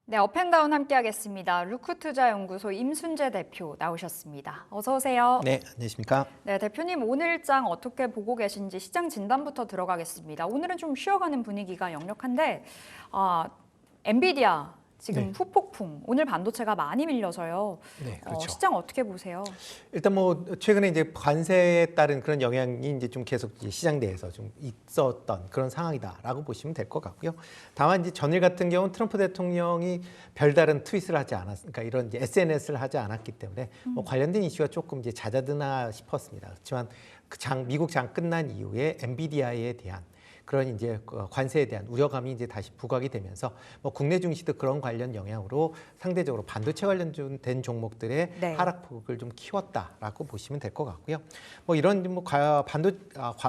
네, 업앤다운 함께하겠습니다. 루크투자연구소 임순재 대표 나오셨습니다. 어서 오세요. 네, 안녕하십니까? 네, 대표님 오늘장 어떻게 보고 계신지 시장 진단부터 들어가겠습니다. 오늘은 좀 쉬어가는 분위기가 역력한데 엔비디아 지금 네. 후폭풍, 오늘 반도체가 많이 밀려서요. 네, 그렇죠. 시장 어떻게 보세요? 일단 뭐 최근에 이제 관세에 따른 그런 영향이 이제 좀 계속 이제 시장 내에서 좀 있었던 그런 상황이다라고 보시면 될 것 같고요. 다만 이제 전일 같은 경우는 트럼프 대통령이 별다른 트윗을 하지 않았으니까 이런 이제 SNS를 하지 않았기 때문에 뭐 관련된 이슈가 조금 이제 잦아드나 싶었습니다. 그렇지만 미국 장 끝난 이후에 엔비디아에 대한 그런 이제 관세에 대한 우려감이 이제 다시 부각이 되면서 뭐 국내 증시도 그런 관련 영향으로 상대적으로 반도체 관련된 종목들의 네. 하락폭을 좀 키웠다라고 보시면 될 것 같고요. 뭐 이런 뭐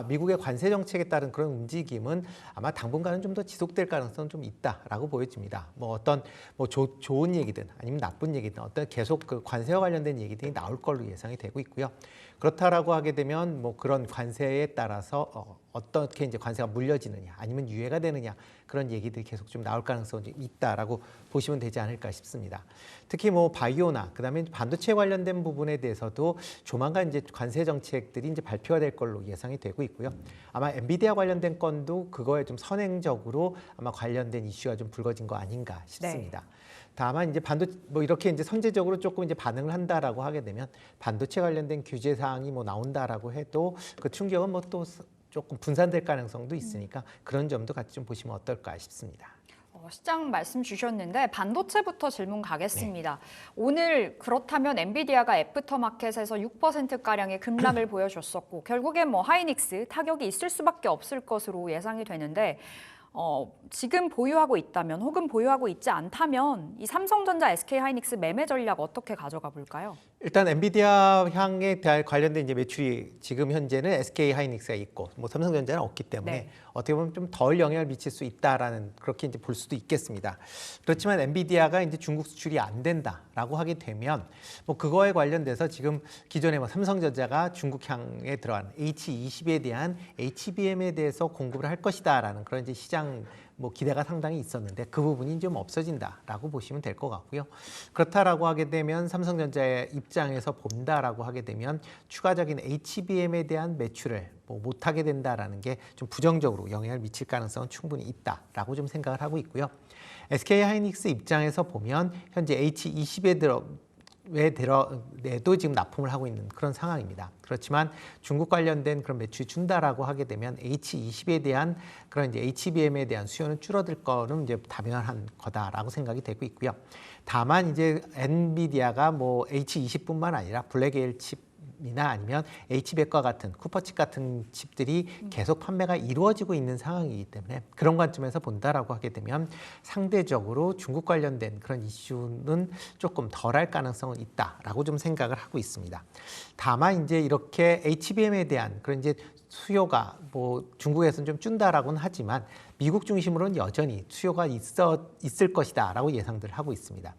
미국의 관세 정책에 따른 그런 움직임은 아마 당분간은 좀 더 지속될 가능성은 좀 있다라고 보여집니다. 뭐 어떤 뭐 좋은 얘기든 아니면 나쁜 얘기든 어떤 계속 그 관세와 관련된 얘기들이 나올 걸로 예상이 되고 있고요. 그렇다라고 하게 되면 뭐 그런 관세에 따라서 어떻게 이제 관세가 물려지느냐 아니면 유예가 되느냐 그런 얘기들이 계속 좀 나올 가능성이 있다라고 보시면 되지 않을까 싶습니다. 특히 뭐 바이오나 그다음에 반도체 관련된 부분에 대해서도 조만간 이제 관세 정책들이 이제 발표가 될 걸로 예상이 되고 있고요. 아마 엔비디아 관련된 건도 그거에 좀 선행적으로 아마 관련된 이슈가 좀 불거진 거 아닌가 싶습니다. 네. 다만 이제 뭐 이렇게 이제 선제적으로 조금 이제 반응을 한다라고 하게 되면 반도체 관련된 규제 사항이 뭐 나온다라고 해도 그 충격은 뭐 또 조금 분산될 가능성도 있으니까 그런 점도 같이 좀 보시면 어떨까 싶습니다. 시장 말씀 주셨는데 반도체부터 질문 가겠습니다. 네. 오늘 그렇다면 엔비디아가 애프터마켓에서 6%가량의 급락을 보여줬었고 결국엔 뭐 하이닉스 타격이 있을 수밖에 없을 것으로 예상이 되는데 지금 보유하고 있다면 혹은 보유하고 있지 않다면 이 삼성전자, SK하이닉스 매매 전략 어떻게 가져가 볼까요? 일단 엔비디아 향에 관련된 이제 매출이 지금 현재는 SK하이닉스가 있고 뭐 삼성전자는 없기 때문에 네. 어떻게 보면 좀 덜 영향을 미칠 수 있다라는 그렇게 이제 볼 수도 있겠습니다. 그렇지만 엔비디아가 이제 중국 수출이 안 된다라고 하게 되면 뭐 그거에 관련돼서 지금 기존에 뭐 삼성전자가 중국향에 들어간 H20에 대한 HBM에 대해서 공급을 할 것이다라는 그런 이제 시장 뭐 기대가 상당히 있었는데 그 부분이 좀 없어진다라고 보시면 될 것 같고요. 그렇다라고 하게 되면 삼성전자의 입장에서 본다라고 하게 되면 추가적인 HBM에 대한 매출을 뭐 못하게 된다라는 게 좀 부정적으로 영향을 미칠 가능성은 충분히 있다라고 좀 생각을 하고 있고요. SK하이닉스 입장에서 보면 현재 H20에 내도 지금 납품을 하고 있는 그런 상황입니다. 그렇지만 중국 관련된 그런 매출이 준다라고 하게 되면 H20에 대한 그런 이제 HBM에 대한 수요는 줄어들 거는 이제 당연한 거다라고 생각이 되고 있고요. 다만 이제 엔비디아가 뭐 H20뿐만 아니라 블랙에일 칩이나 아니면 H백과 같은 쿠퍼칩 같은 칩들이 계속 판매가 이루어지고 있는 상황이기 때문에 그런 관점에서 본다라고 하게 되면 상대적으로 중국 관련된 그런 이슈는 조금 덜할 가능성은 있다라고 좀 생각을 하고 있습니다. 다만 이제 이렇게 HBM에 대한 그런 이제 수요가 뭐 중국에서는 좀 준다라고는 하지만 미국 중심으로는 여전히 수요가 있을 것이다라고 예상들을 하고 있습니다.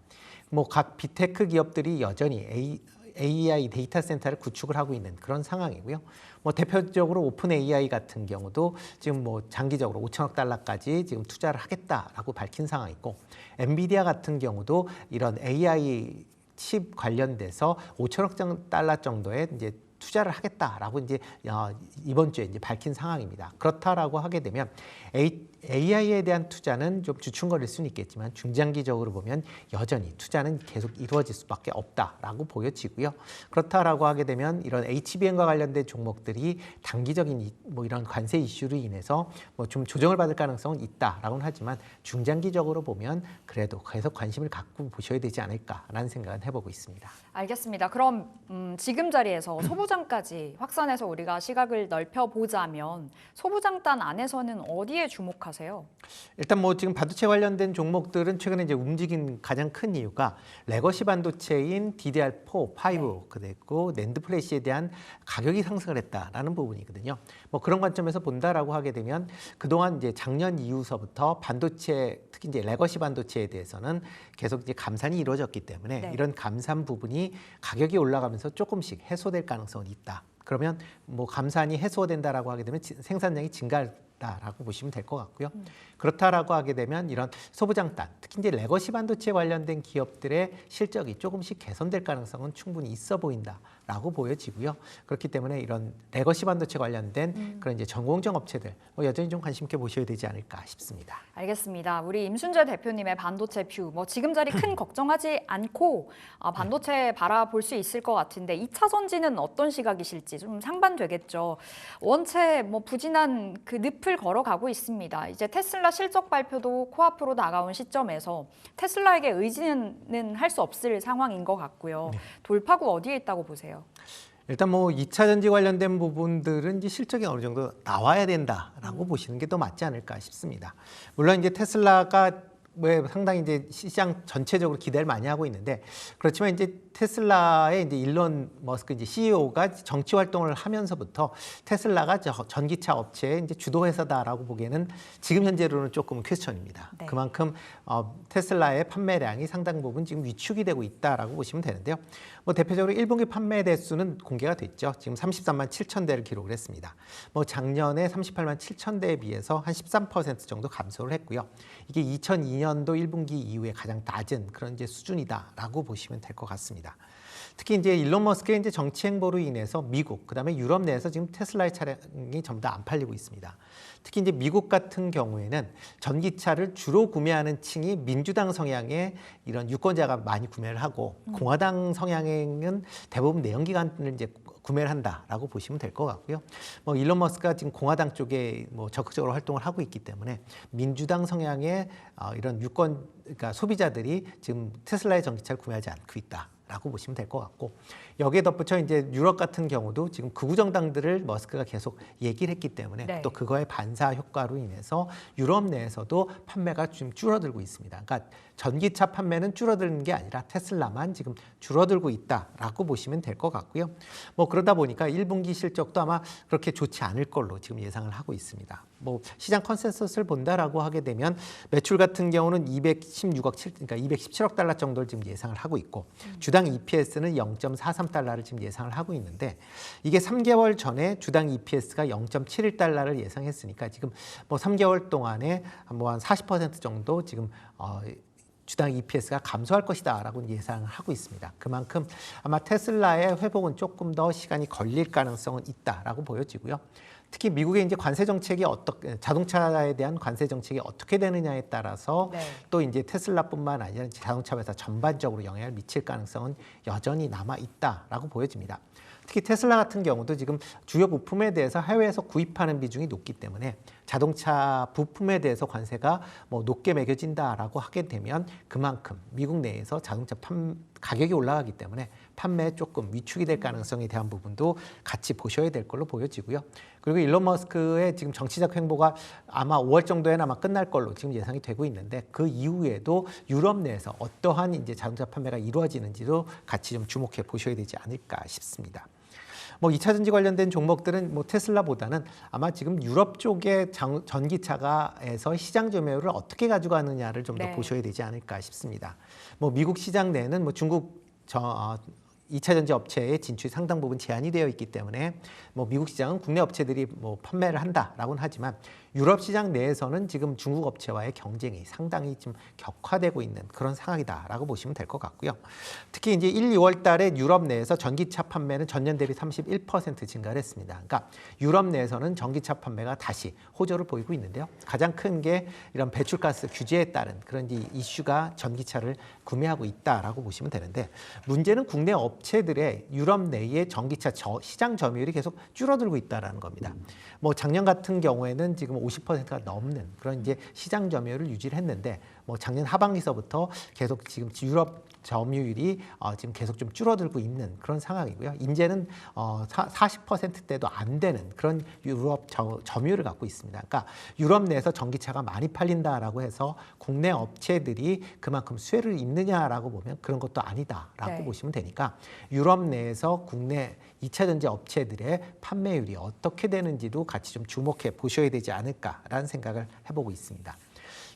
뭐 각 빅테크 기업들이 여전히 AI 데이터 센터를 구축을 하고 있는 그런 상황이고요. 뭐 대표적으로 오픈 AI 같은 경우도 지금 뭐 장기적으로 5천억 달러까지 지금 투자를 하겠다라고 밝힌 상황이고, 엔비디아 같은 경우도 이런 AI 칩 관련돼서 5천억 달러 정도의 이제 투자를 하겠다라고 이제 이번 주에 이제 밝힌 상황입니다. 그렇다라고 하게 되면 AI에 대한 투자는 좀 주춤거릴 수는 있겠지만 중장기적으로 보면 여전히 투자는 계속 이루어질 수밖에 없다라고 보여지고요. 그렇다라고 하게 되면 이런 HBM과 관련된 종목들이 단기적인 뭐 이런 관세 이슈로 인해서 뭐 좀 조정을 받을 가능성은 있다라고는 하지만 중장기적으로 보면 그래도 계속 관심을 갖고 보셔야 되지 않을까라는 생각은 해보고 있습니다. 알겠습니다. 그럼 지금 자리에서 소부장까지 확산해서 우리가 시각을 넓혀보자면 소부장단 안에서는 어디에 주목하세요? 일단 뭐 지금 반도체 관련된 종목들은 최근에 이제 움직인 가장 큰 이유가 레거시 반도체인 DDR4, 5 그랬고 낸드 플래시에 대한 가격이 상승을 했다라는 부분이거든요. 뭐 그런 관점에서 본다라고 하게 되면 그동안 이제 작년 이후서부터 반도체 특히 이제 레거시 반도체에 대해서는 계속 이제 감산이 이루어졌기 때문에 이런 감산 부분이 가격이 올라가면서 조금씩 해소될 가능성은 있다. 그러면 뭐 감산이 해소된다라고 하게 되면 생산량이 증가할 있다라고 보시면 될 것 같고요. 그렇다라고 하게 되면 이런 소부장단, 특히 이제 레거시 반도체 관련된 기업들의 실적이 조금씩 개선될 가능성은 충분히 있어 보인다라고 보여지고요. 그렇기 때문에 이런 레거시 반도체 관련된 그런 이제 전공정 업체들 여전히 좀 관심 있게 보셔야 되지 않을까 싶습니다. 알겠습니다. 우리 임순재 대표님의 반도체 뷰, 뭐 지금 자리 큰 걱정하지 않고 반도체 바라볼 수 있을 것 같은데 2차 전지는 어떤 시각이실지 좀 상반되겠죠. 원체 뭐 부진한 그 늪을 걸어가고 있습니다. 이제 테슬라 실적 발표도 코앞으로 다가온 시점에서 테슬라에게 의지는 할 수 없을 상황인 것 같고요. 돌파구 어디에 있다고 보세요? 일단 뭐 2차 전지 관련된 부분들은 이제 실적이 어느 정도 나와야 된다라고 보시는 게 더 맞지 않을까 싶습니다. 물론 이제 테슬라가 왜 상당히 이제 시장 전체적으로 기대를 많이 하고 있는데 그렇지만 이제 테슬라의 이제 일론 머스크 이제 CEO가 정치 활동을 하면서부터 테슬라가 전기차 업체의 이제 주도 회사다라고 보기에는 지금 현재로는 조금 퀘스천입니다. 네. 그만큼 테슬라의 판매량이 상당 부분 지금 위축이 되고 있다라고 보시면 되는데요. 뭐 대표적으로 1분기 판매 대수는 공개가 됐죠. 지금 33만 7천 대를 기록을 했습니다. 뭐 작년에 38만 7천 대에 비해서 한 13% 정도 감소를 했고요. 이게 2002년도 1분기 이후에 가장 낮은 그런 이제 수준이다라고 보시면 될 것 같습니다. 특히 이제 일론 머스크의 이제 정치 행보로 인해서 미국, 그다음에 유럽 내에서 지금 테슬라의 차량이 전부 다 안 팔리고 있습니다. 특히 이제 미국 같은 경우에는 전기차를 주로 구매하는 층이 민주당 성향의 이런 유권자가 많이 구매를 하고 공화당 성향은 대부분 내연기관을 이제 구매를 한다라고 보시면 될 것 같고요. 뭐 일론 머스크가 지금 공화당 쪽에 뭐 적극적으로 활동을 하고 있기 때문에 민주당 성향의 이런 그러니까 소비자들이 지금 테슬라의 전기차를 구매하지 않고 있다라고 보시면 될 것 같고 여기에 덧붙여 이제 유럽 같은 경우도 지금 극우 정당들을 머스크가 계속 얘기를 했기 때문에 네. 또 그거의 반사 효과로 인해서 유럽 내에서도 판매가 좀 줄어들고 있습니다. 그러니까 전기차 판매는 줄어드는 게 아니라 테슬라만 지금 줄어들고 있다라고 보시면 될 것 같고요. 뭐 그러다 보니까 1분기 실적도 아마 그렇게 좋지 않을 걸로 지금 예상을 하고 있습니다. 뭐 시장 컨센서스를 본다라고 하게 되면 매출 같은 경우는 216억 7, 그러니까 217억 달러 정도를 지금 예상을 하고 있고 주당 EPS는 0.43달러를 지금 예상을 하고 있는데 이게 3개월 전에 주당 EPS가 0.71달러를 예상했으니까 지금 뭐 3개월 동안에 뭐 한 40% 정도 지금 주당 EPS가 감소할 것이다라고 예상을 하고 있습니다. 그만큼 아마 테슬라의 회복은 조금 더 시간이 걸릴 가능성은 있다라고 보여지고요. 특히 미국의 이제 관세 정책이 자동차에 대한 관세 정책이 어떻게 되느냐에 따라서 네. 또 이제 테슬라뿐만 아니라 자동차 회사 전반적으로 영향을 미칠 가능성은 여전히 남아 있다라고 보여집니다. 특히 테슬라 같은 경우도 지금 주요 부품에 대해서 해외에서 구입하는 비중이 높기 때문에 자동차 부품에 대해서 관세가 뭐 높게 매겨진다라고 하게 되면 그만큼 미국 내에서 자동차 가격이 올라가기 때문에 판매에 조금 위축이 될 가능성에 대한 부분도 같이 보셔야 될 걸로 보여지고요. 그리고 일론 머스크의 지금 정치적 행보가 아마 5월 정도에는 아마 끝날 걸로 지금 예상이 되고 있는데 그 이후에도 유럽 내에서 어떠한 이제 자동차 판매가 이루어지는지도 같이 좀 주목해 보셔야 되지 않을까 싶습니다. 뭐 2차 전지 관련된 종목들은 뭐 테슬라보다는 아마 지금 유럽 쪽의 전기차가에서 시장 점유율을 어떻게 가져가느냐를 좀 더 네. 보셔야 되지 않을까 싶습니다. 뭐 미국 시장 내에는 뭐 중국 2차 전지 업체의 진출이 상당 부분 제한이 되어 있기 때문에 뭐 미국 시장은 국내 업체들이 뭐 판매를 한다라고는 하지만 유럽 시장 내에서는 지금 중국 업체와의 경쟁이 상당히 좀 격화되고 있는 그런 상황이다라고 보시면 될 것 같고요. 특히 이제 1, 2월 달에 유럽 내에서 전기차 판매는 전년 대비 31% 증가를 했습니다. 그러니까 유럽 내에서는 전기차 판매가 다시 호조를 보이고 있는데요. 가장 큰 게 이런 배출가스 규제에 따른 그런 이슈가 전기차를 구매하고 있다라고 보시면 되는데 문제는 국내 업체들의 유럽 내의 전기차 시장 점유율이 계속 줄어들고 있다라는 겁니다. 뭐 작년 같은 경우에는 지금 50%가 넘는 그런 이제 시장 점유율을 유지를 했는데 뭐 작년 하반기서부터 계속 지금 유럽 점유율이 지금 계속 좀 줄어들고 있는 그런 상황이고요. 이제는 40%대도 안 되는 그런 유럽 점유율을 갖고 있습니다. 그러니까 유럽 내에서 전기차가 많이 팔린다라고 해서 국내 업체들이 그만큼 수혜를 입느냐라고 보면 그런 것도 아니다라고 네. 보시면 되니까 유럽 내에서 국내 2차 전지 업체들의 판매율이 어떻게 되는지도 같이 좀 주목해 보셔야 되지 않을까라는 생각을 해보고 있습니다.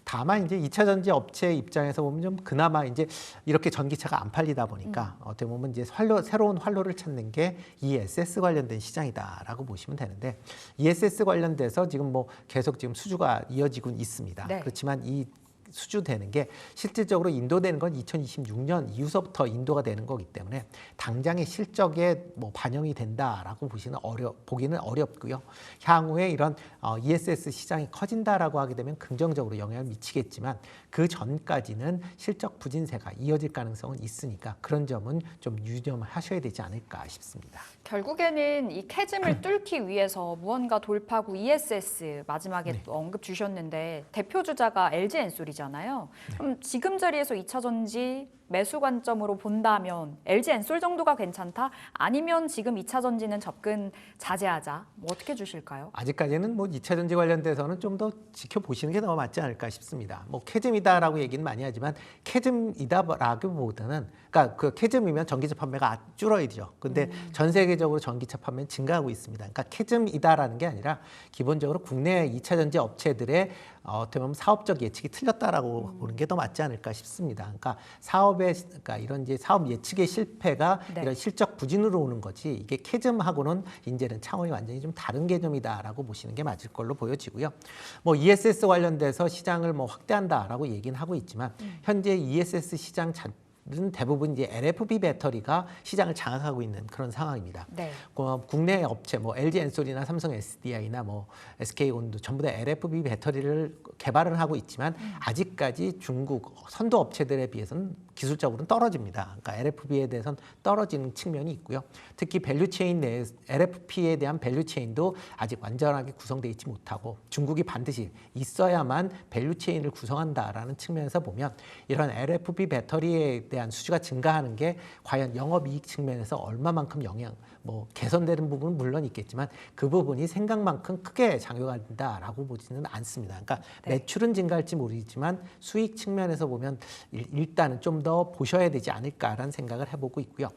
다만 이제 2차 전지 업체 입장에서 보면 좀 그나마 이제 이렇게 전기차가 안 팔리다 보니까 어떻게 보면 이제 새로운 활로를 찾는 게 ESS 관련된 시장이다라고 보시면 되는데, ESS 관련돼서 지금 뭐 계속 지금 수주가 이어지고 있습니다. 네. 그렇지만 이 수주되는 게 실질적으로 인도되는 건 2026년 이후서부터 인도가 되는 거기 때문에 당장의 실적에 뭐 반영이 된다라고 보기는 어렵고요. 향후에 이런 ESS 시장이 커진다라고 하게 되면 긍정적으로 영향을 미치겠지만 그 전까지는 실적 부진세가 이어질 가능성은 있으니까 그런 점은 좀 유념하셔야 되지 않을까 싶습니다. 결국에는 이 캐즘을 뚫기 위해서 무언가 돌파구 ESS 마지막에 또 언급 주셨는데 대표 주자가 LG엔솔이잖아요. 그럼 지금 자리에서 2차 전지 매수 관점으로 본다면 LG엔솔 정도가 괜찮다? 아니면 지금 2차 전지는 접근 자제하자? 뭐 어떻게 주실까요? 아직까지는 뭐 2차 전지 관련돼서는 좀 더 지켜보시는 게 더 맞지 않을까 싶습니다. 뭐 캐즘이다라고 얘기는 많이 하지만 캐즘이다라기보다는, 그러니까 그 캐즘이면 전기차 판매가 줄어야죠. 근데 전 세계적으로 전기차 판매는 증가하고 있습니다. 그러니까 캐즘이다라는 게 아니라 기본적으로 국내 2차 전지 업체들의 어떻게 보면 사업적 예측이 틀렸다라고 보는 게 더 맞지 않을까 싶습니다. 그러니까 그러니까 이런 이제 사업 예측의 실패가 네. 이런 실적 부진으로 오는 거지, 이게 캐즘하고는 이제는 차원이 완전히 좀 다른 개념이다라고 보시는 게 맞을 걸로 보여지고요. 뭐 ESS 관련돼서 시장을 뭐 확대한다라고 얘기는 하고 있지만 현재 ESS 시장 은 대부분 이제 LFP 배터리가 시장을 장악하고 있는 그런 상황입니다. 네. 국내 업체 뭐 LG엔솔이나 삼성 SDI나 뭐 SK온도 전부 다 LFP 배터리를 개발을 하고 있지만 아직까지 중국 선도 업체들에 비해서는 기술적으로는 떨어집니다. 그러니까 LFP에 대해서는 떨어지는 측면이 있고요. 특히 밸류체인 내 LFP에 대한 밸류체인도 아직 완전하게 구성되어 있지 못하고 중국이 반드시 있어야만 밸류체인을 구성한다라는 측면에서 보면 이런 LFP 배터리에 대한 수주가 증가하는 게 과연 영업이익 측면에서 얼마만큼 뭐 개선되는 부분은 물론 있겠지만 그 부분이 생각만큼 크게 작용을 한다라고 보지는 않습니다. 그러니까 네. 매출은 증가할지 모르겠지만 수익 측면에서 보면 일단은 좀 더 보셔야 되지 않을까라는 생각을 해보고 있고요.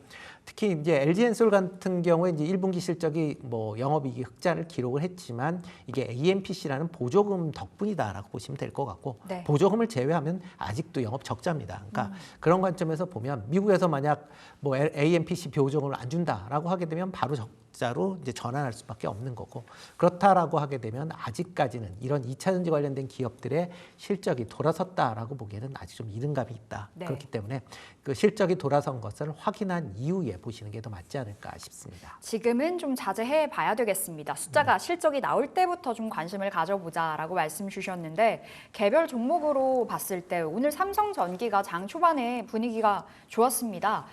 특히 이제 LG엔솔 같은 경우에 이제 1분기 실적이 뭐 영업이익이 흑자를 기록을 했지만 이게 AMPC라는 보조금 덕분이다라고 보시면 될 것 같고, 네. 보조금을 제외하면 아직도 영업 적자입니다. 그러니까 그런 관점에서 보면 미국에서 만약 뭐 AMPC 보조금을 안 준다라고 하게 되면 바로 적자로 이제 전환할 수밖에 없는 거고, 그렇다라고 하게 되면 아직까지는 이런 2차 전지 관련된 기업들의 실적이 돌아섰다라고 보기에는 아직 좀 이른 감이 있다. 네. 그렇기 때문에 그 실적이 돌아선 것을 확인한 이후에 보시는 게 더 맞지 않을까 싶습니다. 지금은 좀 자제해 봐야 되겠습니다. 숫자가 실적이 나올 때부터 좀 관심을 가져보자라고 말씀 주셨는데 개별 종목으로 봤을 때 오늘 삼성전기가 장 초반에 분위기가 좋았습니다.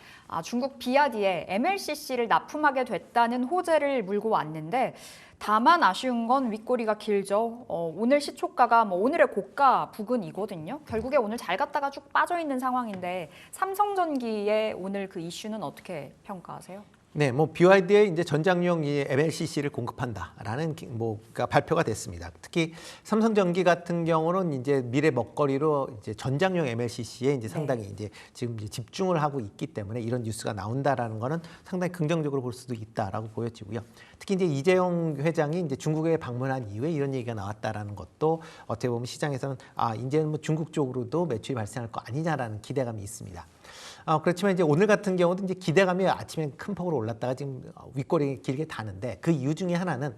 중국 비아디에 MLCC를 납품하게 됐다는 호재를 물고 왔는데 다만 아쉬운 건 윗꼬리가 길죠. 오늘 시초가가 뭐 오늘의 고가 부근이거든요. 결국에 오늘 잘 갔다가 쭉 빠져 있는 상황인데 삼성전기의 오늘 그 이슈는 어떻게 평가하세요? 네, 뭐 BYD의 이제 전장용 이 MLCC를 공급한다라는 뭐가 발표가 됐습니다. 특히 삼성전기 같은 경우는 이제 미래 먹거리로 이제 전장용 MLCC에 이제 상당히 이제 지금 이제 집중을 하고 있기 때문에 이런 뉴스가 나온다라는 거는 상당히 긍정적으로 볼 수도 있다라고 보여지고요. 특히 이제 이재용 회장이 이제 중국에 방문한 이후에 이런 얘기가 나왔다라는 것도 어떻게 보면 시장에서는 이제는 뭐 중국 쪽으로도 매출이 발생할 거 아니냐라는 기대감이 있습니다. 그렇지만 이제 오늘 같은 경우도 이제 기대감이 아침에 큰 폭으로 올랐다가 지금 윗꼬리 길게 다는데 그 이유 중에 하나는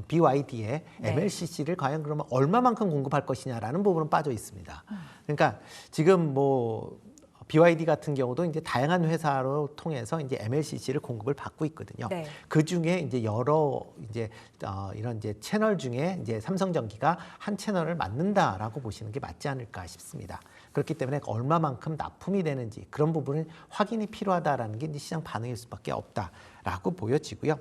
BYD의 MLCC를 과연 그러면 얼마만큼 공급할 것이냐라는 부분은 빠져 있습니다. 그러니까 지금 뭐 BYD 같은 경우도 이제 다양한 회사로 통해서 이제 MLCC를 공급을 받고 있거든요. 네. 그 중에 이제 여러 이제 이런 이제 채널 중에 이제 삼성전기가 한 채널을 맡는다라고 보시는 게 맞지 않을까 싶습니다. 그렇기 때문에 얼마만큼 납품이 되는지 그런 부분은 확인이 필요하다라는 게 이제 시장 반응일 수밖에 없다라고 보여지고요.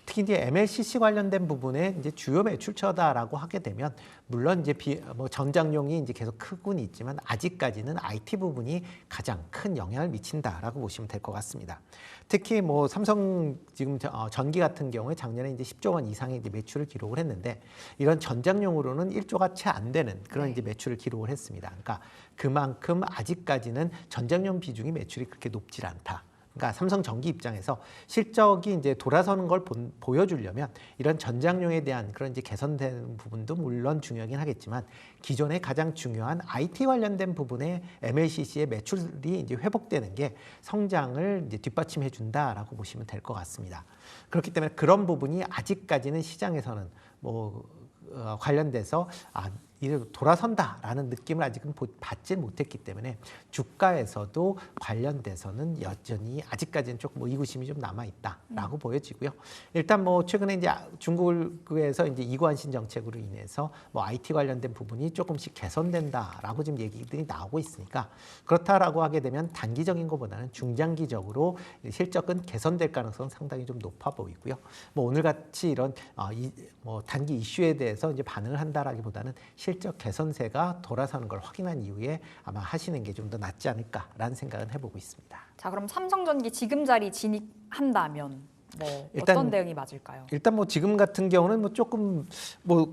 특히 이제 MLCC 관련된 부분에 이제 주요 매출처다라고 하게 되면 물론 이제 뭐 전장용이 이제 계속 크고는 있지만 아직까지는 IT 부분이 가장 큰 영향을 미친다라고 보시면 될 것 같습니다. 특히 뭐 삼성 지금 전기 같은 경우에 작년에 이제 10조 원 이상의 이제 매출을 기록을 했는데 이런 전장용으로는 1조가 채 안 되는 그런 이제 매출을 기록을 했습니다. 그러니까 그만큼 아직까지는 전장용 비중이 매출이 그렇게 높질 않다. 그러니까 삼성전기 입장에서 실적이 이제 돌아서는 걸 보여주려면 이런 전장용에 대한 그런 이제 개선되는 부분도 물론 중요하긴 하겠지만 기존에 가장 중요한 IT 관련된 부분에 MLCC의 매출이 이제 회복되는 게 성장을 이제 뒷받침해 준다라고 보시면 될 것 같습니다. 그렇기 때문에 그런 부분이 아직까지는 시장에서는 관련돼서 이제 돌아선다라는 느낌을 아직은 받지 못했기 때문에 주가에서도 관련돼서는 여전히 아직까지는 조금 의구심이 좀 남아 있다라고 보여지고요. 일단 최근에 이제 중국에서 이제 이관신 정책으로 인해서 IT 관련된 부분이 조금씩 개선된다라고 지금 얘기들이 나오고 있으니까 그렇다라고 하게 되면 단기적인 것보다는 중장기적으로 실적은 개선될 가능성은 상당히 좀 높아 보이고요. 오늘 같이 이런 단기 이슈에 대해서 이제 반응을 한다라기보다는 실적 개선세가 돌아서는 걸 확인한 이후에 아마 하시는 게 좀 더 낫지 않을까라는 생각은 해보고 있습니다. 자, 그럼 삼성전기 지금 자리 진입한다면 일단 어떤 대응이 맞을까요? 일단 지금 같은 경우는 조금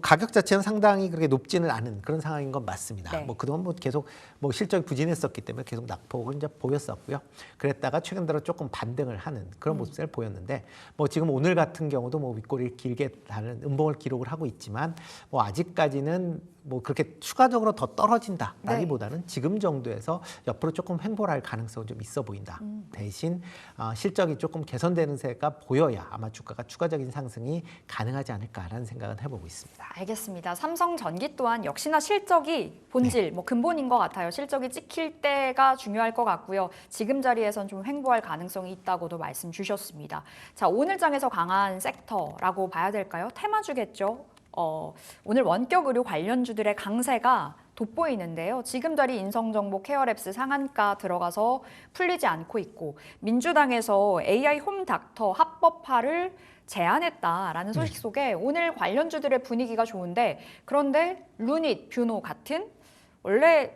가격 자체는 상당히 그렇게 높지는 않은 그런 상황인 건 맞습니다. 네. 그동안 계속 실적이 부진했었기 때문에 계속 낙폭을 이제 보였었고요. 그랬다가 최근 들어 조금 반등을 하는 그런 모습을 보였는데 지금 오늘 같은 경우도 윗꼬리를 길게 다는 음봉을 기록을 하고 있지만 아직까지는 그렇게 추가적으로 더 떨어진다라기보다는 지금 정도에서 옆으로 조금 횡보할 가능성은 좀 있어 보인다. 대신 실적이 조금 개선되는 세가 보여야 아마 주가가 추가적인 상승이 가능하지 않을까라는 생각은 해보고 있습니다. 알겠습니다. 삼성전기 또한 역시나 실적이 본질, 근본인 것 같아요. 실적이 찍힐 때가 중요할 것 같고요. 지금 자리에선 좀 횡보할 가능성이 있다고도 말씀 주셨습니다. 자, 오늘 장에서 강한 섹터라고 봐야 될까요? 테마주겠죠. 오늘 원격 의료 관련주들의 강세가 돋보이는데요. 지금 자리 인성정보 케어랩스 상한가 들어가서 풀리지 않고 있고 민주당에서 AI 홈닥터 합법화를 제안했다라는 소식 속에 오늘 관련주들의 분위기가 좋은데 그런데 루닛, 뷰노 같은 원래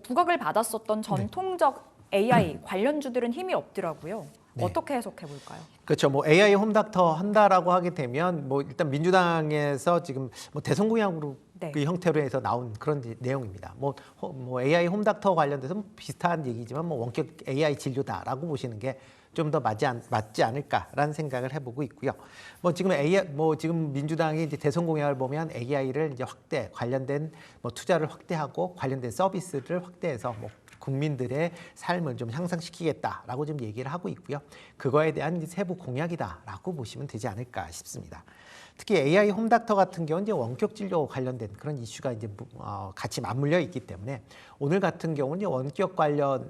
부각을 받았었던 전통적 AI 관련주들은 힘이 없더라고요. 네. 어떻게 해석해 볼까요? 그렇죠. AI 홈닥터 한다라고 하게 되면 일단 민주당에서 지금 대선 공약으로 네. 그 형태로 해서 나온 그런 내용입니다. AI 홈닥터 관련돼서 비슷한 얘기지만 원격 AI 진료다라고 보시는 게 좀 더 맞지 않을까라는 생각을 해보고 있고요. 지금 민주당이 이제 대선 공약을 보면 AI를 이제 관련된 투자를 확대하고 관련된 서비스를 확대해서 국민들의 삶을 좀 향상시키겠다라고 좀 얘기를 하고 있고요. 그거에 대한 이제 세부 공약이다라고 보시면 되지 않을까 싶습니다. 특히 AI 홈닥터 같은 경우는 이제 원격 진료 관련된 그런 이슈가 이제 같이 맞물려 있기 때문에 오늘 같은 경우는 이제 원격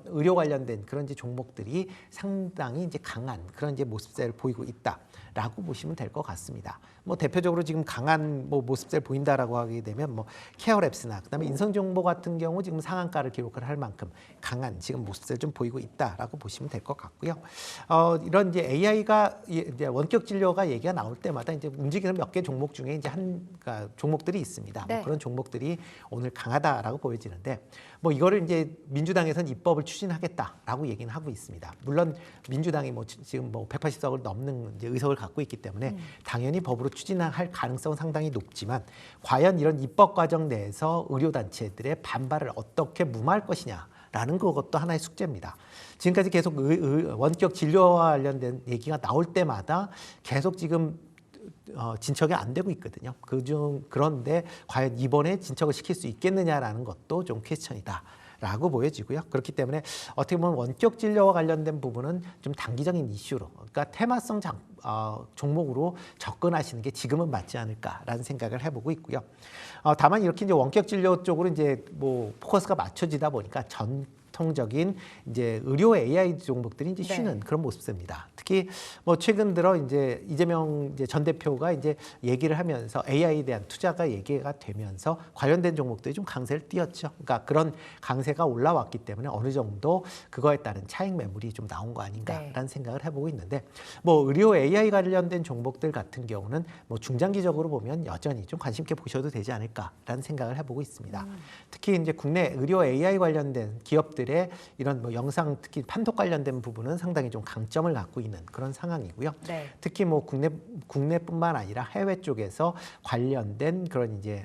의료 관련된 그런 이제 종목들이 상당히 이제 강한 그런 이제 모습세를 보이고 있다라고 보시면 될 것 같습니다. 대표적으로 지금 강한 모습세를 보인다라고 하게 되면 케어랩스나 그다음에 인성정보 같은 경우 지금 상한가를 기록을 할 만큼 강한 지금 모습세를 좀 보이고 있다라고 보시면 될 것 같고요. 이런 이제 AI가 이제 원격 진료가 얘기가 나올 때마다 이제 움직이는 몇 개 종목 중에 이제 그러니까 종목들이 있습니다. 네. 그런 종목들이 오늘 강하다라고 보여지는데 이거를 이제 민주당에서는 입법을 추진하겠다라고 얘기는 하고 있습니다. 물론 민주당이 지금 180석을 넘는 이제 의석을 갖고 있기 때문에 당연히 법으로 추진할 가능성은 상당히 높지만 과연 이런 입법 과정 내에서 의료단체들의 반발을 어떻게 무마할 것이냐 라는 그것도 하나의 숙제입니다. 지금까지 계속 원격 진료와 관련된 얘기가 나올 때마다 계속 지금 진척이 안 되고 있거든요. 그런데 과연 이번에 진척을 시킬 수 있겠느냐라는 것도 좀 퀘스천이다라고 보여지고요. 그렇기 때문에 어떻게 보면 원격 진료와 관련된 부분은 좀 단기적인 이슈로, 그러니까 테마성 종목으로 접근하시는 게 지금은 맞지 않을까라는 생각을 해보고 있고요. 다만 이렇게 이제 원격 진료 쪽으로 이제 포커스가 맞춰지다 보니까 전통적인 이제 의료 AI 종목들이 이제 쉬는 그런 모습입니다. 특히 최근 들어 이제 이재명 전 대표가 이제 얘기를 하면서 AI에 대한 투자가 얘기가 되면서 관련된 종목들이 좀 강세를 띄었죠. 그러니까 그런 강세가 올라왔기 때문에 어느 정도 그거에 따른 차익 매물이 좀 나온 거 아닌가라는 생각을 해보고 있는데 의료 AI 관련된 종목들 같은 경우는 중장기적으로 보면 여전히 좀 관심 있게 보셔도 되지 않을까라는 생각을 해보고 있습니다. 특히 이제 국내 의료 AI 관련된 기업들의 이런 영상 특히 판독 관련된 부분은 상당히 좀 강점을 갖고 있는 그런 상황이고요. 네. 특히 국내뿐만 아니라 해외 쪽에서 관련된 그런 이제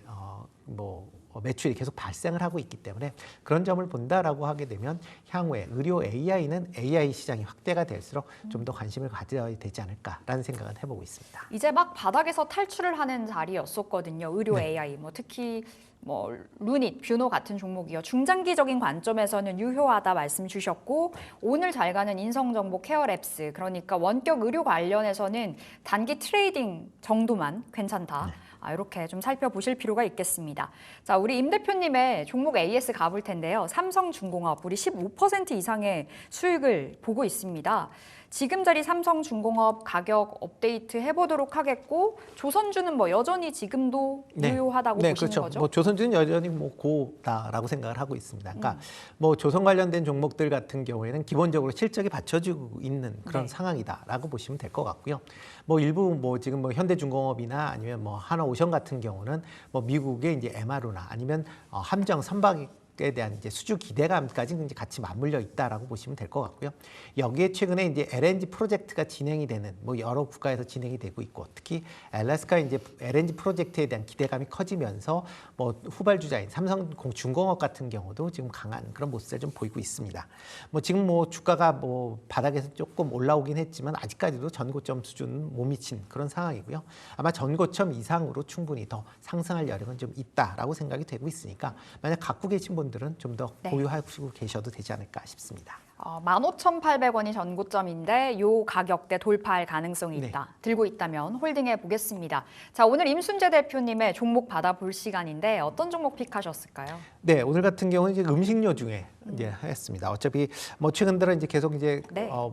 매출이 계속 발생을 하고 있기 때문에 그런 점을 본다라고 하게 되면 향후에 의료 AI는 AI 시장이 확대가 될수록 좀 더 관심을 가져야 되지 않을까라는 생각은 해보고 있습니다. 이제 막 바닥에서 탈출을 하는 자리였었거든요. 의료 AI, 뭐 특히 뭐 루닛, 뷰노 같은 종목이요. 중장기적인 관점에서는 유효하다 말씀 주셨고 오늘 잘 가는 인성정보 케어랩스 그러니까 원격 의료 관련해서는 단기 트레이딩 정도만 괜찮다. 이렇게 좀 살펴보실 필요가 있겠습니다. 자, 우리 임 대표님의 종목 AS 가볼 텐데요. 삼성중공업 우리 15% 이상의 수익을 보고 있습니다. 지금 자리 삼성중공업 가격 업데이트 해보도록 하겠고 조선주는 뭐 여전히 지금도 유효하다고 보시는 그렇죠. 거죠? 뭐 조선주는 여전히 뭐 고다라고 생각을 하고 있습니다. 그러니까 뭐 조선 관련된 종목들 같은 경우에는 기본적으로 실적이 받쳐지고 있는 그런 상황이다라고 보시면 될 것 같고요. 뭐 일부 뭐 지금 뭐 현대중공업이나 아니면 뭐 하나오션 같은 경우는 뭐 미국의 이제 MRO나 아니면 함정 선박 에 대한 이제 수주 기대감까지 이제 같이 맞물려 있다라고 보시면 될 것 같고요. 여기에 최근에 이제 LNG 프로젝트가 진행이 되는 뭐 여러 국가에서 진행이 되고 있고 특히 알래스카 이제 LNG 프로젝트에 대한 기대감이 커지면서 뭐 후발주자인 삼성중공업 같은 경우도 지금 강한 그런 모습을 좀 보이고 있습니다. 뭐 지금 뭐 주가가 뭐 바닥에서 조금 올라오긴 했지만 아직까지도 전고점 수준은 못 미친 그런 상황이고요. 아마 전고점 이상으로 충분히 더 상승할 여력은 좀 있다라고 생각이 되고 있으니까 만약 갖고 계신 분들은 좀 더 보유하시고 계셔도 되지 않을까 싶습니다. 15,800원이 전고점인데 요 가격대 돌파할 가능성이 있다. 들고 있다면 홀딩해 보겠습니다. 자, 오늘 임순재 대표님의 종목 받아볼 시간인데 어떤 종목 픽하셨을까요? 네, 오늘 같은 경우는 이제 음식료 중에 이제 했습니다. 어차피 뭐 최근 들어 이제 계속 이제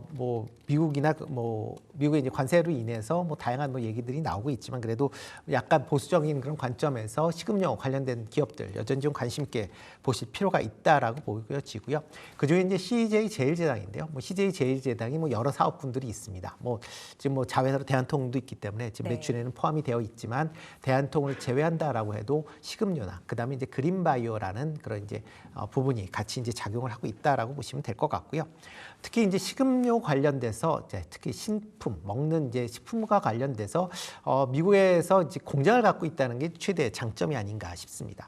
뭐 미국이나 뭐 미국의 이제 관세로 인해서 뭐 다양한 뭐 얘기들이 나오고 있지만 그래도 약간 보수적인 그런 관점에서 식음료 관련된 기업들 여전히 좀 관심 있게 보실 필요가 있다라고 보여지고요. 그중에 이제 CJ 제일제당인데요. 뭐 CJ 제일제당이 뭐 여러 사업군들이 있습니다. 뭐 지금 뭐 자회사로 대한통운도 있기 때문에 지금 매출에는 포함이 되어 있지만 대한통운을 제외한다라고 해도 식음료나 그다음에 이제 그린바이오라는 그런 이제 부분이 같이 이제 작용을 하고 있다라고 보시면 될 것 같고요. 특히 이제 식음료 관련돼서 이제 특히 신품 먹는 이제 식품과 관련돼서 미국에서 이제 공장을 갖고 있다는 게 최대 장점이 아닌가 싶습니다.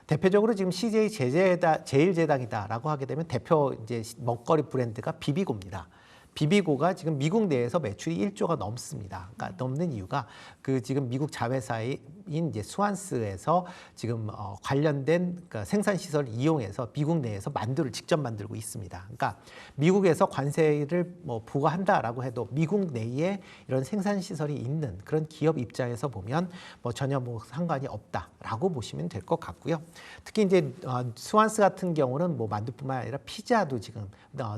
대표적으로 지금 CJ 제일제당이다라고 하게 되면 대표 이제 먹거리 브랜드가 비비고입니다. 비비고가 지금 미국 내에서 매출이 1조가 넘습니다. 그러니까 넘는 이유가 그 지금 미국 자회사인 이제 스완스에서 지금 관련된 그러니까 생산 시설을 이용해서 미국 내에서 만두를 직접 만들고 있습니다. 그러니까 미국에서 관세를 뭐 부과한다라고 해도 미국 내에 이런 생산 시설이 있는 그런 기업 입장에서 보면 뭐 전혀 뭐 상관이 없다라고 보시면 될 것 같고요. 특히 이제 스완스 같은 경우는 뭐 만두뿐만 아니라 피자도 지금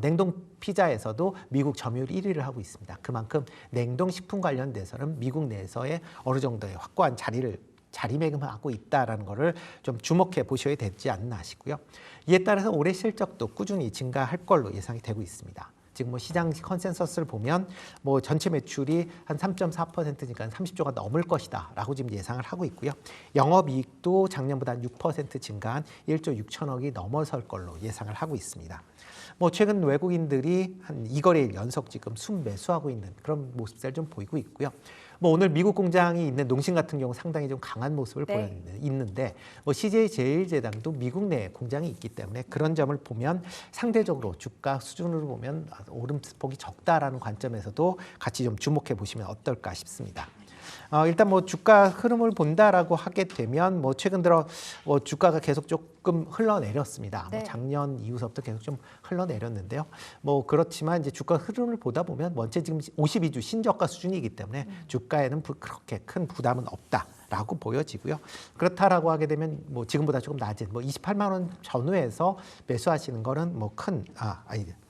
냉동 피자에서도 미국 점유율 1위를 하고 있습니다. 그만큼 냉동식품 관련돼서는 미국 내에서의 어느 정도의 확고한 자리매김하고 있다라는 것을 좀 주목해 보셔야 되지 않나 싶고요. 이에 따라서 올해 실적도 꾸준히 증가할 걸로 예상이 되고 있습니다. 지금 뭐 시장 컨센서스를 보면 뭐 전체 매출이 한 3.4%니까 30조가 넘을 것이다라고 지금 예상을 하고 있고요. 영업이익도 작년보다 6% 증가한 1조 6천억이 넘어설 걸로 예상을 하고 있습니다. 뭐 최근 외국인들이 한 2거래일 연속 지금 순매수하고 있는 그런 모습을 좀 보이고 있고요. 뭐 오늘 미국 공장이 있는 농심 같은 경우 상당히 좀 강한 모습을 보였는데 뭐 CJ 제일제당도 미국 내에 공장이 있기 때문에 그런 점을 보면 상대적으로 주가 수준으로 보면 오름폭이 적다라는 관점에서도 같이 좀 주목해 보시면 어떨까 싶습니다. 일단 뭐 주가 흐름을 본다라고 하게 되면 뭐 최근 들어 주가가 계속 조금 흘러내렸습니다. 뭐 작년 이후서부터 계속 좀 흘러내렸는데요. 뭐 그렇지만 이제 주가 흐름을 보다 보면 원체 지금 52주 신저가 수준이기 때문에 주가에는 그렇게 큰 부담은 없다라고 보여지고요. 그렇다라고 하게 되면 뭐 지금보다 조금 낮은 뭐 28만 원 전후에서 매수하시는 거는 뭐 큰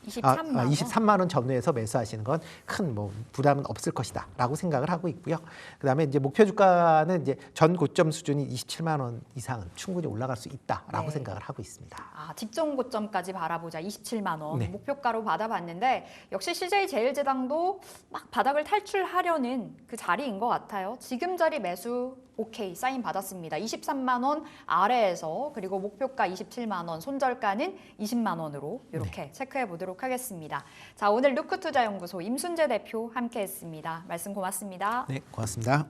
23만 원 전후에서 매수하시는 건 큰 뭐 부담은 없을 것이다라고 생각을 하고 있고요. 그다음에 이제 목표 주가는 이제 전 고점 수준이 27만 원 이상은 충분히 올라갈 수 있다라고 생각을 하고 있습니다. 직전 고점까지 바라보자 27만 원 목표가로 받아봤는데 역시 CJ 제일제당도 막 바닥을 탈출하려는 그 자리인 것 같아요. 지금 자리 매수 오케이 사인 받았습니다. 23만 원 아래에서 그리고 목표가 27만 원, 손절가는 20만 원으로 이렇게 체크해 보도록 하겠습니다. 자, 오늘 루크투자연구소 임순재 대표 함께했습니다. 말씀 고맙습니다. 네, 고맙습니다.